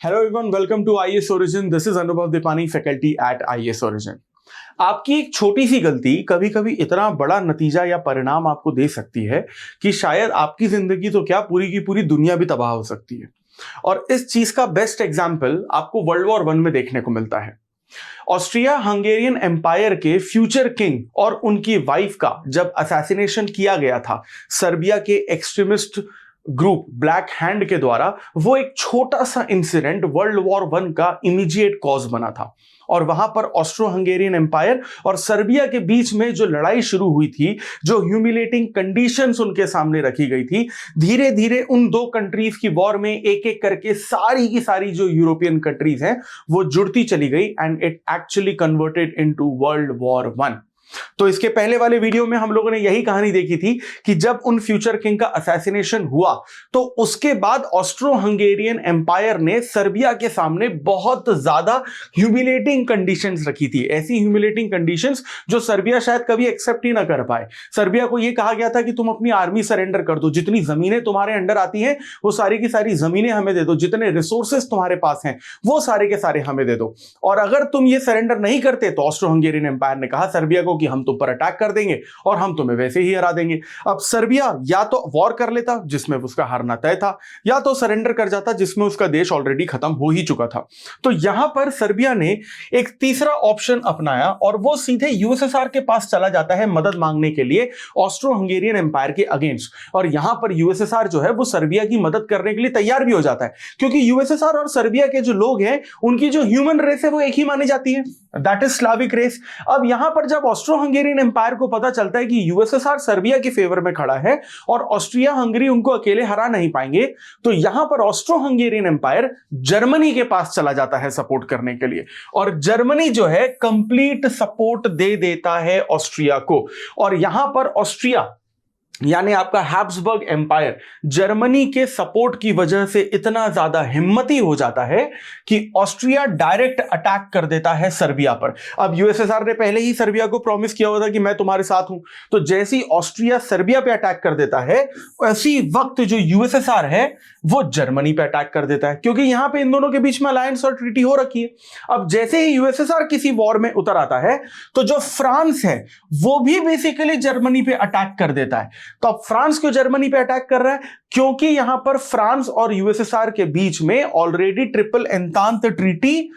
Hello everyone, welcome to IAS Origin. This is Anubhav Dipani, faculty at IAS Origin. आपकी एक छोटी सी गलती कभी कभी इतना बड़ा नतीजा या परिणाम आपको दे सकती है कि शायद आपकी जिंदगी तो क्या, पूरी की पूरी दुनिया भी तबाह हो सकती है। और इस चीज का बेस्ट एग्जाम्पल आपको वर्ल्ड वॉर वन में देखने को मिलता है। ऑस्ट्रिया हंगेरियन एम्पायर के फ्यूचर किंग और उनकी वाइफ का जब असैसिनेशन किया गया था सर्बिया के एक्सट्रीमिस्ट ग्रुप ब्लैक हैंड के द्वारा, वो एक छोटा सा इंसिडेंट वर्ल्ड वॉर वन का इमीडिएट कॉज बना था। और वहां पर ऑस्ट्रो हंगेरियन एम्पायर और सर्बिया के बीच में जो लड़ाई शुरू हुई थी, जो ह्यूमिलेटिंग कंडीशंस उनके सामने रखी गई थी, धीरे धीरे उन दो कंट्रीज की वॉर में एक एक करके सारी की सारी जो यूरोपियन कंट्रीज हैं वो जुड़ती चली गई and it actually converted into world war one. तो इसके पहले वाले वीडियो में हम लोगों ने यही कहानी देखी थी कि जब उन फ्यूचर किंग का असैसिनेशन हुआ तो उसके बाद ऑस्ट्रो हंगेरियन एम्पायर ने सर्बिया के सामने बहुत ज्यादा ह्यूमिलेटिंग कंडीशंस रखी थी। ऐसी ह्यूमिलेटिंग कंडीशंस जो सर्बिया शायद कभी एक्सेप्ट ही ना कर पाए। सर्बिया को यह कहा गया था कि तुम अपनी आर्मी सरेंडर कर दो, जितनी जमीनें तुम्हारे अंडर आती हैं वो सारी की सारी जमीनें हमें दे दो, जितने रिसोर्सेस तुम्हारे पास हैं वो सारे के सारे हमें दे दो। और अगर तुम ये सरेंडर नहीं करते तो ऑस्ट्रो हंगेरियन एम्पायर ने कहा सर्बिया को कि हम तुम पर अटैक कर देंगे और हम तुम्हें वैसे ही हरा देंगे। अब सर्बिया या तो वॉर कर लेता जिसमें उसका हारना तय था, या तो सरेंडर कर जाता जिसमें उसका देश ऑलरेडी खत्म हो ही चुका था। तो यहां पर सर्बिया ने एक तीसरा ऑप्शन अपनाया और वो सीधे यूएसएसआर के पास चला जाता है मदद मांगने के लिए ऑस्ट्रो हंगेरियन एम्पायर के अगेंस्ट। और यहां पर यूएसएसआर जो है वो सर्बिया की मदद करने के लिए तैयार भी हो जाता है, क्योंकि यूएसएसआर और सर्बिया के जो लोग हैं उनकी जो ह्यूमन रेस है वो एक ही मानी जाती है, दैट इज स्लाविक रेस। अब यहां पर जब ऑस्ट्रो हंगेरियन एम्पायर को पता चलता है कि यूएसएसआर सर्बिया के फेवर में खड़ा है और ऑस्ट्रिया हंगरी उनको अकेले हरा नहीं पाएंगे, तो यहां पर ऑस्ट्रो हंगेरियन एम्पायर जर्मनी के पास चला जाता है सपोर्ट करने के लिए। और जर्मनी जो है कंप्लीट सपोर्ट दे देता है ऑस्ट्रिया को। और यहां पर ऑस्ट्रिया यानी आपका हैब्सबर्ग एम्पायर जर्मनी के सपोर्ट की वजह से इतना ज्यादा हिम्मती हो जाता है कि ऑस्ट्रिया डायरेक्ट अटैक कर देता है सर्बिया पर। अब यूएसएसआर ने पहले ही सर्बिया को प्रॉमिस किया हुआ था कि मैं तुम्हारे साथ हूं, तो जैसे ही ऑस्ट्रिया सर्बिया पे अटैक कर देता है उसी वक्त जो यूएसएसआर है वो जर्मनी पे अटैक कर देता है, क्योंकि यहां पे इन दोनों के बीच में अलायंस और ट्रीटी हो रखी है। अब जैसे ही यूएसएसआर किसी वॉर में उतर आता है तो जो फ्रांस है वो भी बेसिकली जर्मनी पे अटैक कर देता है। तो अब फ्रांस क्यों जर्मनी पे अटैक कर रहा है? क्योंकि यहां पर फ्रांस और यूएसएसआर के बीच में ऑलरेडी ट्रिपल एंतांत ट्रीटी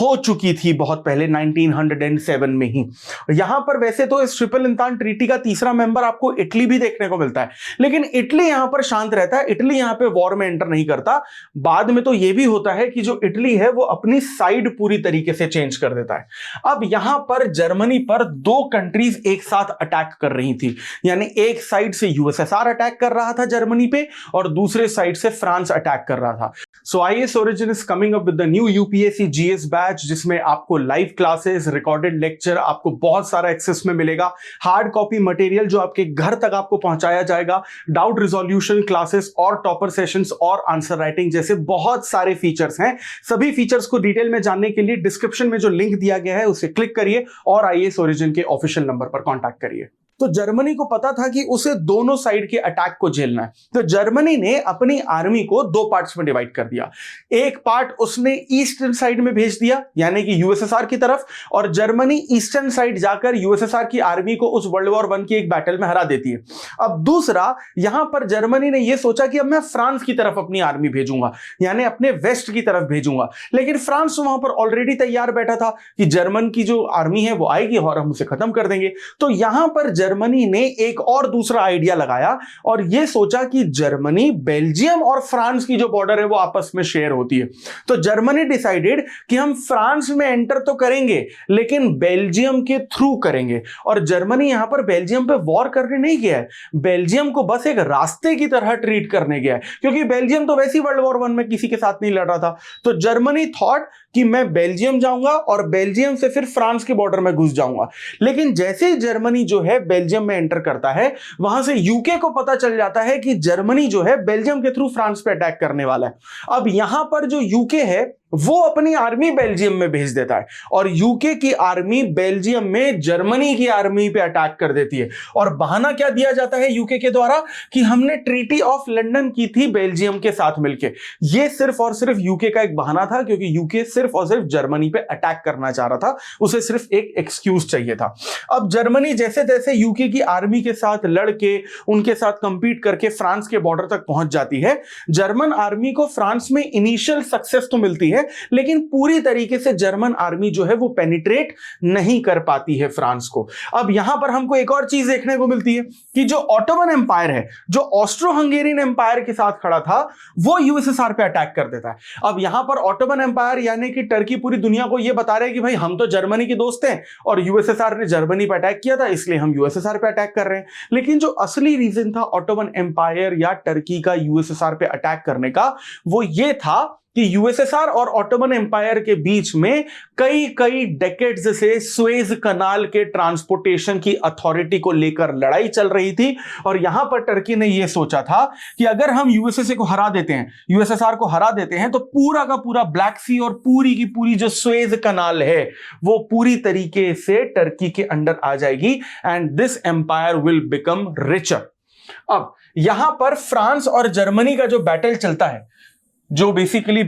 हो चुकी थी बहुत पहले 1907 में ही। यहां पर वैसे तो इस ट्रिपल एंतांत ट्रीटी का तीसरा मेंबर आपको इटली भी देखने को मिलता है, लेकिन इटली यहां पर शांत रहता है, इटली यहां पे वॉर में एंटर नहीं करता। बाद में तो यह भी होता है कि जो इटली है वो अपनी साइड पूरी तरीके से चेंज कर देता है। अब यहां पर जर्मनी पर दो कंट्रीज एक साथ अटैक कर रही थी, यानी एक साइड से यूएसएसआर अटैक कर रहा था जर्मनी पे और दूसरे साइड से फ्रांस अटैक कर रहा था। So IAS Origin is coming up with the new UPSC GS batch, जिसमें आपको लाइव क्लासेस, रिकॉर्डेड लेक्चर, आपको बहुत सारा एक्सेस में मिलेगा, हार्ड कॉपी मटेरियल जो आपके घर तक आपको पहुंचाया जाएगा, डाउट रिजोल्यूशन क्लासेस और टॉपर सेशंस और आंसर राइटिंग जैसे बहुत सारे फीचर्स हैं। सभी फीचर्स को डिटेल में जानने के लिए डिस्क्रिप्शन में जो लिंक दिया गया है उसे क्लिक करिए और आईएएस ओरिजिन के ऑफिशियल नंबर पर कॉन्टैक्ट करिए। तो जर्मनी को पता था कि उसे दोनों साइड के अटैक को झेलना है, तो जर्मनी ने अपनी आर्मी को दो पार्ट्स में डिवाइड कर दिया। एक पार्ट उसने ईस्टर्न साइड में भेज दिया यानी कि यूएसएसआर की तरफ, और जर्मनी ईस्टर्न साइड जाकर यूएसएसआर की आर्मी को उस वर्ल्ड वॉर वन की एक बैटल में हरा देती है। अब दूसरा, यहां पर जर्मनी ने यह सोचा कि अब मैं फ्रांस की तरफ अपनी आर्मी भेजूंगा, यानी अपने वेस्ट की तरफ भेजूंगा, लेकिन फ्रांस वहां पर ऑलरेडी तैयार बैठा था कि जर्मन की जो आर्मी है वो आएगी और हम उसे खत्म कर देंगे। तो यहां पर जर्मनी ने एक और दूसरा आइडिया लगाया और यह सोचा कि जर्मनी, बेल्जियम और फ्रांस की जो बॉर्डर है वो आपस में शेयर होती है। तो जर्मनी डिसाइडेड कि हम फ्रांस में एंटर तो करेंगे लेकिन बेल्जियम के थ्रू करेंगे। और जर्मनी यहां पर बेल्जियम पे वॉर करने नहीं गया है, बेल्जियम को बस एक रास्ते की तरह ट्रीट करने गया है, क्योंकि बेल्जियम तो वैसे ही वर्ल्ड वॉर वन में किसी के साथ नहीं लड़ रहा था। तो जर्मनी थॉट कि मैं बेल्जियम जाऊंगा और बेल्जियम से फिर फ्रांस के बॉर्डर में घुस जाऊंगा। लेकिन जैसे ही जर्मनी जो है बेल्जियम में एंटर करता है, वहां से यूके को पता चल जाता है कि जर्मनी जो है बेल्जियम के थ्रू फ्रांस पे अटैक करने वाला है। अब यहां पर जो यूके है वो अपनी आर्मी बेल्जियम में भेज देता है और यूके की आर्मी बेल्जियम में जर्मनी की आर्मी पे अटैक कर देती है। और बहाना क्या दिया जाता है यूके के द्वारा कि हमने ट्रीटी ऑफ लंदन की थी बेल्जियम के साथ मिलकर। ये सिर्फ और सिर्फ यूके का एक बहाना था, क्योंकि यूके सिर्फ और सिर्फ जर्मनी पे अटैक करना चाह रहा था, उसे सिर्फ एक एक्सक्यूज चाहिए था। अब जर्मनी जैसे तैसे यूके की आर्मी के साथ लड़के उनके साथ कंपीट करके फ्रांस के बॉर्डर तक पहुंच जाती है। जर्मन आर्मी को फ्रांस में इनिशियल सक्सेस तो मिलती है, लेकिन पूरी तरीके से जर्मन आर्मी जो है वो पेनिट्रेट नहीं कर पाती है फ्रांस को। अब यहां पर हमको एक और चीज देखने को मिलती है कि जो ऑटोमन एम्पायर है, जो ऑस्ट्रो हंगेरियन एम्पायर के साथ खड़ा था, वो यूएसएसआर पे अटैक कर देता है। अब यहां पर ऑटोमन एम्पायर यानी कि टर्की पूरी दुनिया को यह बता रहे हैं कि भाई हम तो जर्मनी के दोस्त हैं और यूएसएसआर ने जर्मनी पे अटैक किया था, इसलिए हम यूएसएसआर पे अटैक कर रहे हैं। लेकिन जो असली रीजन था ऑटोमन एम्पायर या टर्की का यूएसएसआर पे अटैक करने का, वो ये था कि यूएसएसआर और ऑटोमन एम्पायर के बीच में कई डेकेड्स से सुएज कनाल के ट्रांसपोर्टेशन की अथॉरिटी को लेकर लड़ाई चल रही थी। और यहां पर टर्की ने यह सोचा था कि अगर हम यूएसएसआर को हरा देते हैं तो पूरा का पूरा ब्लैक सी और पूरी की पूरी जो सुएज कनाल है वो पूरी तरीके से टर्की के अंडर आ जाएगी and this empire will become richer. अब यहां पर फ्रांस और जर्मनी का जो बैटल चलता है, जो बेसिकली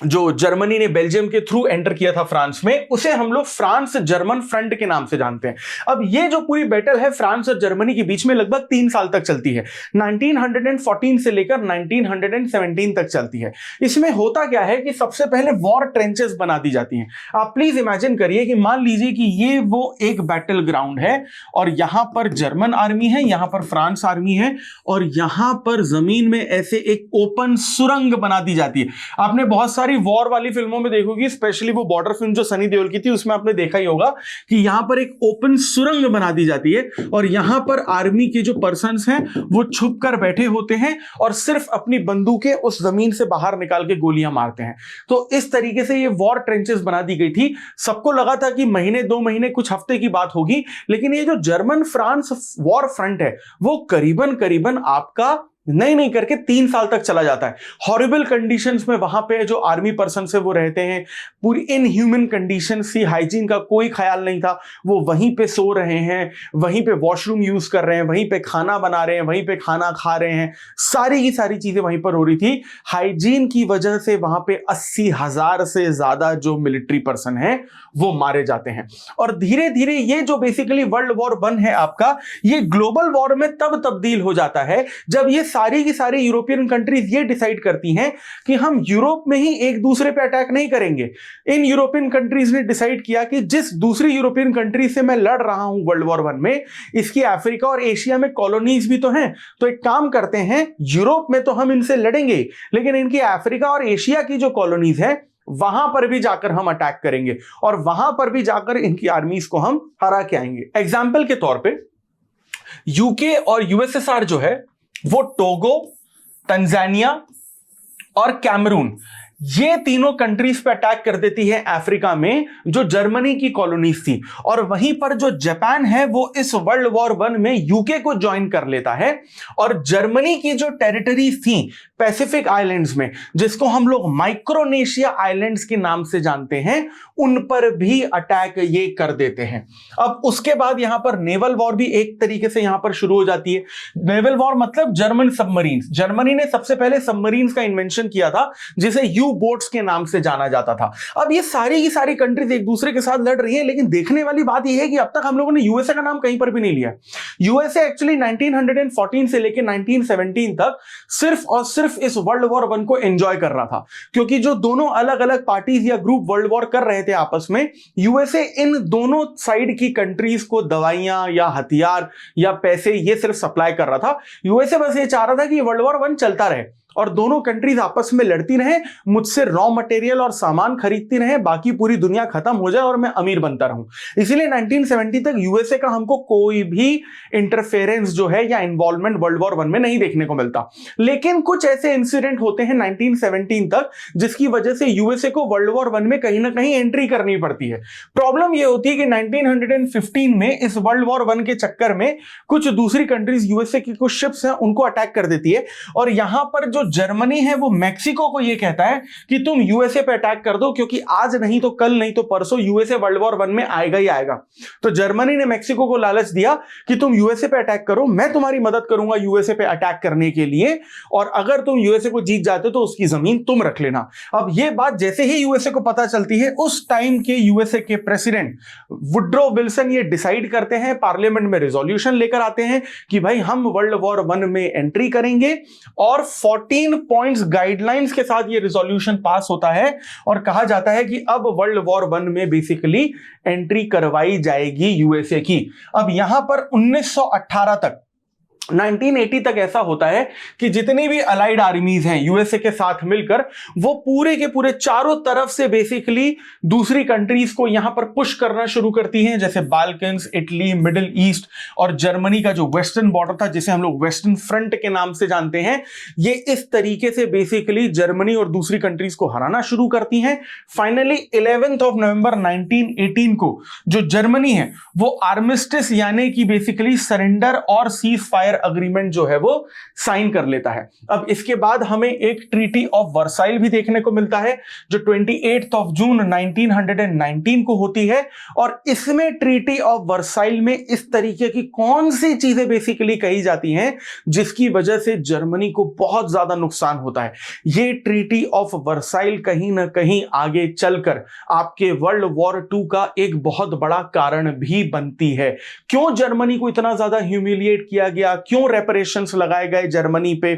जर्मनी ने बेल्जियम के थ्रू एंटर किया था फ्रांस में, उसे हम लोग फ्रांस जर्मन फ्रंट के नाम से जानते हैं। अब ये जो पूरी बैटल है फ्रांस और जर्मनी के बीच में लगभग 3 साल तक चलती है। 1914 से लेकर 1917 तक चलती है। इसमें होता क्या है कि सबसे पहले वॉर ट्रेंचेस बना दी जाती हैं। आप प्लीज इमेजिन करिए कि मान लीजिए कि ये वो एक बैटल ग्राउंड है और यहां पर जर्मन आर्मी है, यहां पर फ्रांस आर्मी है और यहां पर जमीन में ऐसे एक ओपन सुरंग बना दी जाती है। आपने बहुत सारी वॉर वाली फिल्मों में देखोगी, स्पेशली वो बॉर्डर फिल्म जो सनी देओल की थी उसमें आपने देखा ही होगा कि यहां पर एक ओपन सुरंग बना दी जाती है और यहां पर आर्मी के जो पर्सन्स हैं वो छुप कर बैठे होते हैं और सिर्फ अपनी बंदूकें उस जमीन से बाहर निकाल के गोलियां मारते हैं। तो इस तरीके से ये वॉर ट्रेंचेस बना दी गई थी। सबको लगा था कि महीने 2 महीने कुछ हफ्ते की बात होगी, लेकिन ये जो जर्मन फ्रांस वॉर फ्रंट है वो करीबन आपका नहीं करके 3 साल तक चला जाता है। हॉरिबल कंडीशंस में वहां पे जो आर्मी पर्सन है वो रहते हैं, पूरी इनह्यूमन कंडीशंस थी, हाइजीन का कोई ख्याल नहीं था। वो वहीं पे सो रहे हैं, वहीं पे वॉशरूम यूज कर रहे हैं, वहीं पे खाना बना रहे हैं, वहीं पे खाना खा रहे हैं, सारी की सारी चीजें वहीं पर हो रही थी। हाइजीन की वजह से वहां पे 80,000 से ज्यादा जो मिलिट्री पर्सन है वो मारे जाते हैं। और धीरे धीरे ये जो बेसिकली वर्ल्ड वॉर 1 है आपका, ये ग्लोबल वॉर में तब तब्दील हो जाता है जब ये सारी की सारी यूरोपियन कंट्रीज ये डिसाइड करती हैं कि हम यूरोप में ही एक दूसरे पे अटैक नहीं करेंगे। इन यूरोपियन कंट्रीज ने डिसाइड किया कि जिस दूसरी यूरोपियन कंट्री से मैं लड़ रहा हूं वर्ल्ड वॉर 1 में, इसकी अफ्रीका और एशिया में कॉलोनीज भी तो हैं, तो एक काम करते हैं, यूरोप में तो हम इनसे लड़ेंगे, लेकिन इनकी अफ्रीका और एशिया की जो कॉलोनीज है वहां पर भी जाकर हम अटैक करेंगे और वहां पर भी जाकर इनकी आर्मीज को हम हरा के आएंगे। एग्जाम्पल के तौर पे यूके और यूएसएसआर जो है वो टोगो, तंजानिया और कैमरून, ये तीनों कंट्रीज पे अटैक कर देती है अफ्रीका में जो जर्मनी की कॉलोनीज थी। और वहीं पर जो जापान है वो इस वर्ल्ड वॉर 1 में यूके को ज्वाइन कर लेता है और जर्मनी की जो टेरिटरीज थी पैसिफिक आइलैंड्स में, जिसको हम लोग माइक्रोनेशिया आइलैंड्स के नाम से जानते हैं, उन पर भी अटैक ये कर देते हैं। अब उसके बाद यहां पर नेवल वॉर भी एक तरीके से यहां पर शुरू हो जाती है। नेवल वॉर मतलब जर्मन सबमरीन्स। जर्मनी ने सबसे पहले सबमरीन्स का इन्वेंशन किया था जिसे यू बोट्स के नाम से जाना जाता था। अब ये सारी की सारी कंट्रीज एक दूसरे के साथ लड़ रही है, लेकिन देखने वाली बात यह है कि अब तक हम लोगों ने यूएसए का नाम कहीं पर भी नहीं लिया। यूएसए एक्चुअली 1914 से लेकर 1917 तक सिर्फ और सिर्फ इस वर्ल्ड वॉर 1 को एंजॉय कर रहा था, क्योंकि जो दोनों अलग अलग पार्टीज या ग्रुप वर्ल्ड वॉर कर रहे थे आपस में, यूएसए इन दोनों साइड की कंट्रीज को दवाइयां या हथियार या पैसे ये सिर्फ सप्लाई कर रहा था। यूएसए बस ये चाह रहा था कि वर्ल्ड वॉर 1 चलता रहे और दोनों कंट्रीज आपस में लड़ती रहे, मुझसे रॉ मटेरियल और सामान खरीदती रहे, बाकी पूरी दुनिया खत्म हो जाए और मैं अमीर बनता रहूं। इसीलिए 1970 तक यूएसए का हमको कोई भी इंटरफेरेंस जो है या इन्वॉल्वमेंट वर्ल्ड वॉर 1 में नहीं देखने को मिलता। लेकिन कुछ ऐसे इंसिडेंट होते हैं 1917 तक जिसकी वजह से यूएसए को वर्ल्ड वॉर 1 में कहीं ना कहीं एंट्री करनी पड़ती है। प्रॉब्लम यह होती है कि 1915 में इस वर्ल्ड वॉर 1 के चक्कर में कुछ दूसरी कंट्रीज यूएसए की कुछ शिप्स हैं उनको अटैक कर देती है और यहां पर जो जो जर्मनी है वो मैक्सिको को ये कहता है कि तुम यूएसए पे अटैक कर दो, क्योंकि आज नहीं तो कल नहीं तो परसों यूएसए वर्ल्ड वॉर 1 में आएगा ही आएगा। तो जर्मनी ने मैक्सिको को लालच दिया कि तुम यूएसए पे अटैक करो, मैं तुम्हारी मदद करूंगा यूएसए पे अटैक करने के लिए, और अगर तुम यूएसए को जीत जाते हो तो उसकी जमीन तुम रख लेना। अब यह बात जैसे ही यूएसए को पता चलती है, उस टाइम के यूएसए के प्रेसिडेंट वुड्रो विल्सन ये डिसाइड करते हैं, पार्लियामेंट में रेजोल्यूशन लेकर आते हैं कि भाई हम वर्ल्ड वॉर 1 में एंट्री करेंगे, और 14 पॉइंट्स गाइडलाइंस के साथ ये रेजोल्यूशन पास होता है और कहा जाता है कि अब वर्ल्ड वॉर 1 में बेसिकली एंट्री करवाई जाएगी यूएसए की। अब यहां पर 1918 तक 1980 तक ऐसा होता है कि जितनी भी अलाइड आर्मीज हैं यूएसए के साथ मिलकर, वो पूरे के पूरे चारों तरफ से बेसिकली दूसरी कंट्रीज को यहां पर पुश करना शुरू करती हैं, जैसे बाल्कन्स, इटली, मिडिल ईस्ट और जर्मनी का जो वेस्टर्न बॉर्डर था, जिसे हम लोग वेस्टर्न फ्रंट के नाम से जानते हैं। ये इस तरीके से बेसिकली जर्मनी और दूसरी कंट्रीज को हराना शुरू करती हैं। फाइनली 11 नवंबर 1918 को जो जर्मनी है वो आर्मिस्टिस यानी कि बेसिकली सरेंडर और सीज फायर अग्रीमेंट जो है वो साइन कर लेता है। अब इसके बाद हमें एक ट्रीटी ऑफ वर्साइल भी देखने को मिलता है जो 28 जून 1919 को होती है, और इसमें ट्रीटी ऑफ वर्साइल में इस तरीके की कौन सी चीजें बेसिकली कही जाती हैं जिसकी वजह से जर्मनी को बहुत ज्यादा नुकसान होता है। ये ट्रीटी ऑफ वर्साइल कहीं ना कहीं आगे चलकर आपके वर्ल्ड वॉर 2 का एक बहुत बड़ा कारण भी बनती है। क्यों जर्मनी को इतना ज्यादा ह्यूमिलिएट किया गया, क्यों रेपरेशंस लगाए गए जर्मनी पे,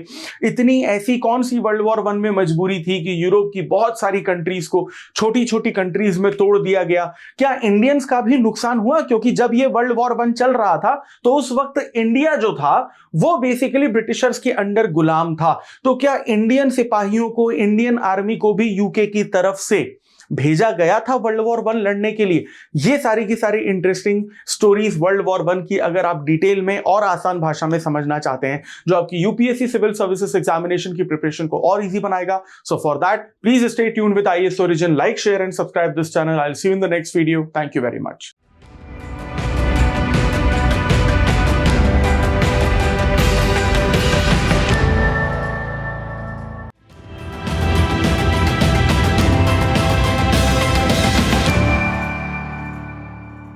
इतनी ऐसी कौन सी वर्ल्ड वॉर 1 में मजबूरी थी कि यूरोप की बहुत सारी कंट्रीज को छोटी छोटी कंट्रीज में तोड़ दिया गया। क्या इंडियंस का भी नुकसान हुआ? क्योंकि जब ये वर्ल्ड वॉर 1 चल रहा था तो उस वक्त इंडिया जो था वो बेसिकली ब्रिटिशर्स के अंडर गुलाम था। तो क्या इंडियन सिपाहियों को, इंडियन आर्मी को भी यूके की तरफ से भेजा गया था वर्ल्ड वॉर 1 लड़ने के लिए? ये सारी की सारी इंटरेस्टिंग स्टोरीज वर्ल्ड वॉर 1 की अगर आप डिटेल में और आसान भाषा में समझना चाहते हैं, जो आपकी यूपीएससी सिविल सर्विसेज एग्जामिनेशन की प्रिपरेशन को और इजी बनाएगा, so for that please stay tuned with IAS origin, like, share and subscribe this channel. I will see you in the next video. Thank you very much.